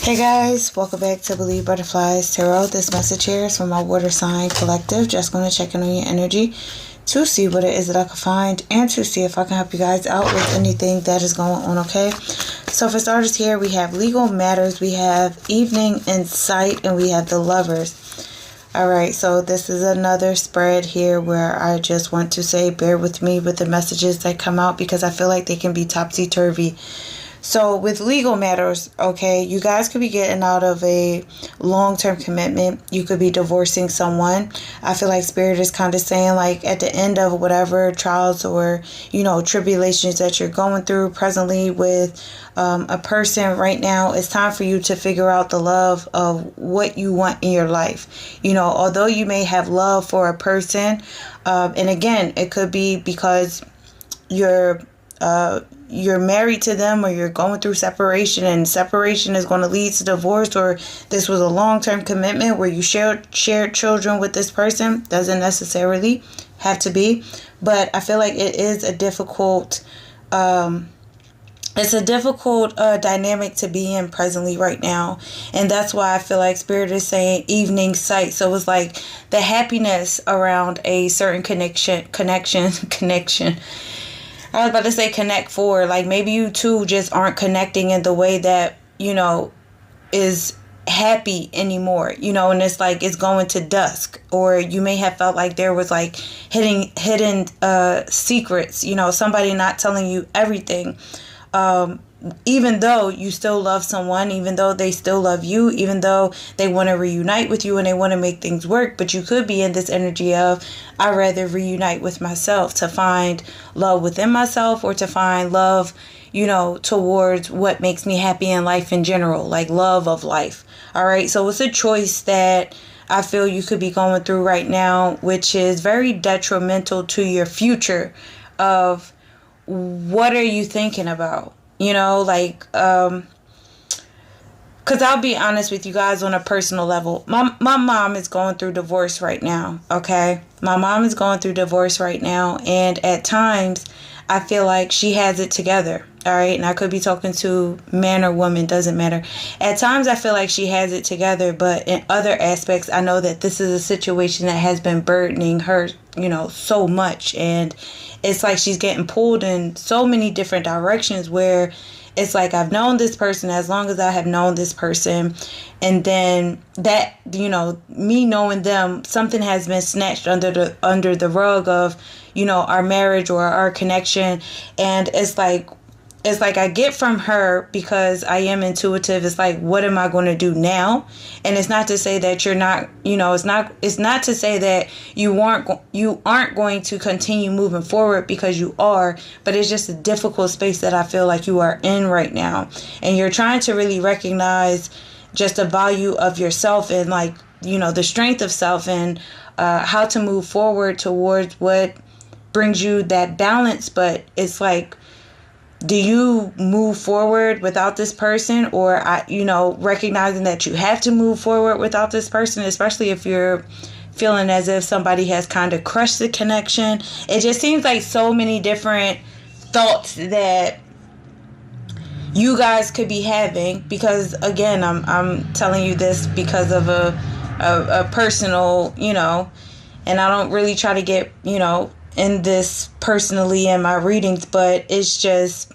Hey guys, welcome back to Believe Butterflies Tarot. This message here is from my water sign collective. Just going to check in on your energy to see what it is that I can find and to see if I can help you guys out with anything that is going on, okay? So for starters here, we have legal matters, we have evening insight, and we have the lovers. Alright, so this is another spread here where I just want to say bear with me with the messages that come out because I feel like they can be topsy-turvy. So with legal matters, okay, you guys could be getting out of a long-term commitment. You could be divorcing someone. I feel like Spirit is kind of saying like at the end of whatever trials or, tribulations that you're going through presently with a person right now, it's time for you to figure out the love of what you want in your life. Although you may have love for a person, and again, it could be because you're married to them or you're going through separation and separation is going to lead to divorce, or this was a long-term commitment where you shared children with this person. Doesn't necessarily have to be, but I feel like it is a difficult dynamic to be in presently right now. And that's why I feel like Spirit is saying evening sight. So it's like the happiness around a certain connection. I was about to say connect for, like maybe you two just aren't connecting in the way that, is happy anymore, and it's like it's going to dusk, or you may have felt like there was like hidden secrets, somebody not telling you everything. Even though you still love someone, even though they still love you, even though they want to reunite with you and they want to make things work, but you could be in this energy of, I'd rather reunite with myself to find love within myself or to find love, towards what makes me happy in life in general, like love of life. All right. So it's a choice that I feel you could be going through right now, which is very detrimental to your future of what are you thinking about? Because I'll be honest with you guys on a personal level. My mom is going through divorce right now, okay? My mom is going through divorce right now, and at times I feel like she has it together, all right? And I could be talking to man or woman, doesn't matter. At times I feel like she has it together, but in other aspects I know that this is a situation that has been burdening her, so much, and it's like she's getting pulled in so many different directions where it's like I've known this person as long as I have known this person, and then that, me knowing them, something has been snatched under the rug of, our marriage or our connection. And it's like I get from her, because I am intuitive, it's like, what am I going to do now? And it's not to say that you're not, it's not to say that you aren't going to continue moving forward, because you are, but it's just a difficult space that I feel like you are in right now. And you're trying to really recognize just the value of yourself and like, the strength of self, and how to move forward towards what brings you that balance. But it's like, do you move forward without this person, or, recognizing that you have to move forward without this person, especially if you're feeling as if somebody has kind of crushed the connection. It just seems like so many different thoughts that you guys could be having, because again, I'm telling you this because of a personal, and I don't really try to get, in this personally in my readings, but it's just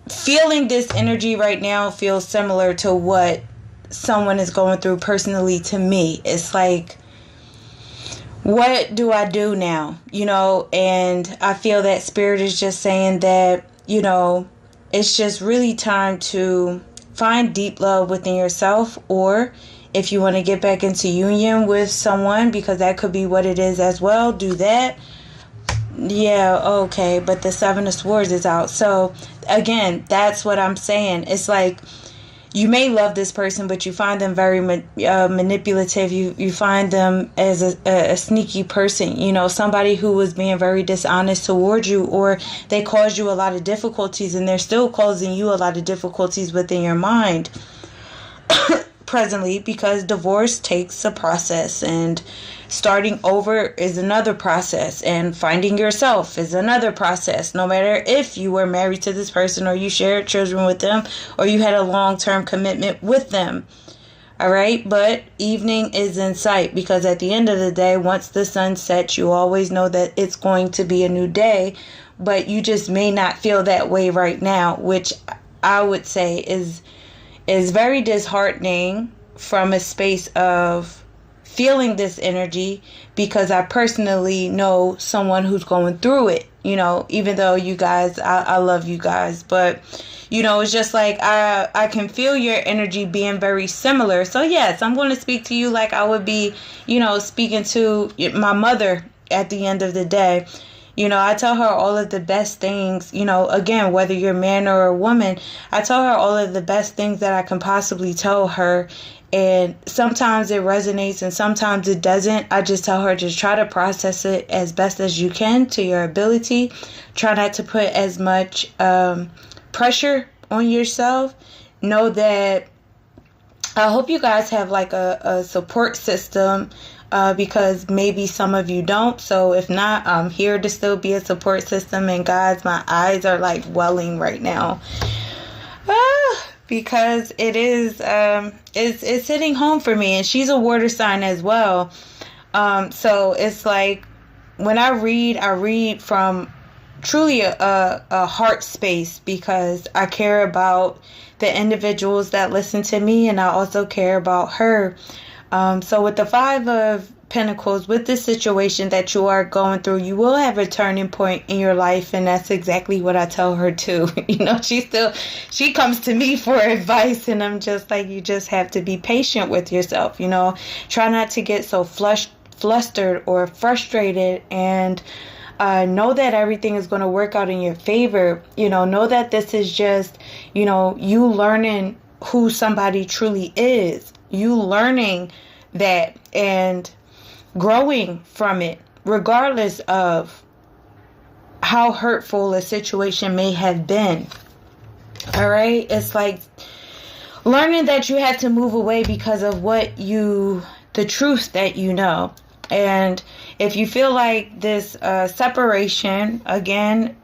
feeling this energy right now feels similar to what someone is going through personally to me. It's like, what do I do now? And I feel that Spirit is just saying that, it's just really time to find deep love within yourself, or if you want to get back into union with someone, because that could be what it is as well, do that. Yeah, okay, but the Seven of Swords is out. So again, that's what I'm saying. It's like you may love this person, but you find them very manipulative. You find them as a sneaky person, somebody who was being very dishonest towards you, or they caused you a lot of difficulties, and they're still causing you a lot of difficulties within your mind. presently, because divorce takes a process, and starting over is another process, and finding yourself is another process, no matter if you were married to this person, or you shared children with them, or you had a long-term commitment with them. All right, but evening is in sight, because at the end of the day, once the sun sets, you always know that it's going to be a new day, but you just may not feel that way right now, which I would say is very disheartening from a space of feeling this energy, because I personally know someone who's going through it, even though you guys, I love you guys, but it's just like I can feel your energy being very similar. So yes, I'm going to speak to you like I would be, speaking to my mother at the end of the day. I tell her all of the best things, again, whether you're a man or a woman, I tell her all of the best things that I can possibly tell her. And sometimes it resonates and sometimes it doesn't. I just tell her, just try to process it as best as you can to your ability. Try not to put as much pressure on yourself. Know that I hope you guys have like a support system, because maybe some of you don't. So if not, I'm here to still be a support system. And guys, my eyes are like welling right now. Because it is, it's hitting home for me, and she's a water sign as well. So it's like, when I read from truly a heart space, because I care about the individuals that listen to me, and I also care about her. So with the Five of Pentacles, with the situation that you are going through, you will have a turning point in your life, and that's exactly what I tell her too. She comes to me for advice, and I'm just like, you just have to be patient with yourself. Try not to get so flustered or frustrated, and know that everything is going to work out in your favor. Know that this is just, you learning who somebody truly is. You learning that and growing from it, regardless of how hurtful a situation may have been. All right? It's like learning that you have to move away because of the truth that you know. And if you feel like this separation, again,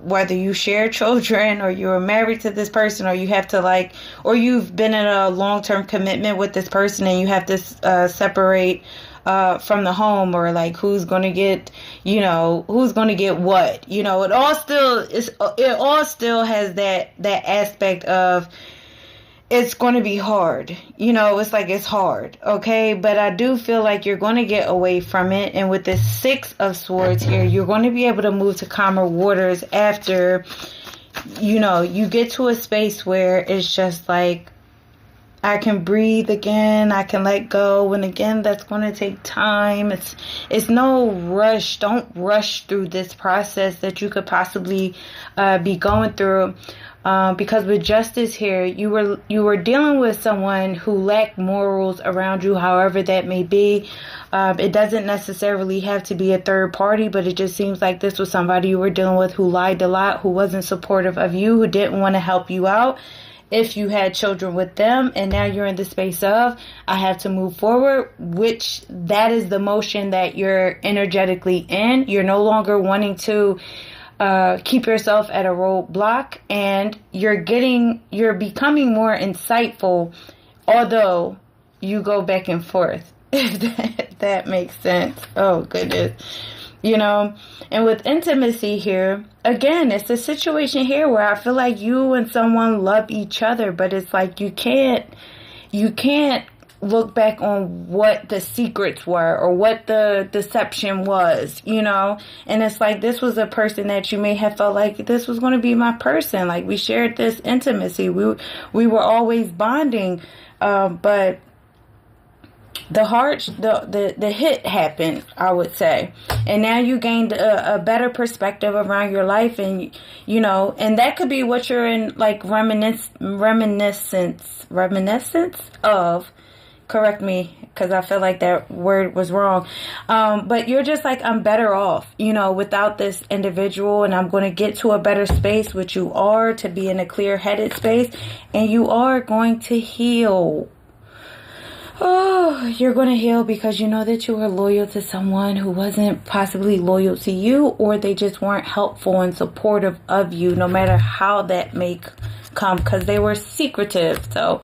whether you share children, or you're married to this person, or you have to or you've been in a long-term commitment with this person and you have to separate from the home, or who's going to get, who's going to get what, it all still has that aspect of, it's going to be hard. It's like, it's hard. Okay. But I do feel like you're going to get away from it. And with the Six of Swords here, you're going to be able to move to calmer waters after, you get to a space where it's just like, I can breathe again. I can let go. And again, that's going to take time. It's no rush. Don't rush through this process that you could possibly be going through. Because with Justice here, you were dealing with someone who lacked morals around you, however that may be. It doesn't necessarily have to be a third party, but it just seems like this was somebody you were dealing with who lied a lot, who wasn't supportive of you, who didn't want to help you out if you had children with them. And now you're in the space of, I have to move forward, which that is the motion that you're energetically in. You're no longer wanting to keep yourself at a roadblock, and you're becoming more insightful, although you go back and forth, if that makes sense. Oh goodness. And with intimacy here, again, it's a situation here where I feel like you and someone love each other, but it's like you can't look back on what the secrets were or what the deception was, and it's like, this was a person that you may have felt like this was going to be my person. Like, we shared this intimacy. We were always bonding, but the hit happened, I would say. And now you gained a better perspective around your life, and and that could be what you're in, like, reminiscence of. Correct me, because I feel like that word was wrong. But you're just like, I'm better off, without this individual, and I'm going to get to a better space, which you are, to be in a clear-headed space, and you are going to heal. Oh, you're going to heal because you know that you were loyal to someone who wasn't possibly loyal to you, or they just weren't helpful and supportive of you, no matter how that may come, because they were secretive. So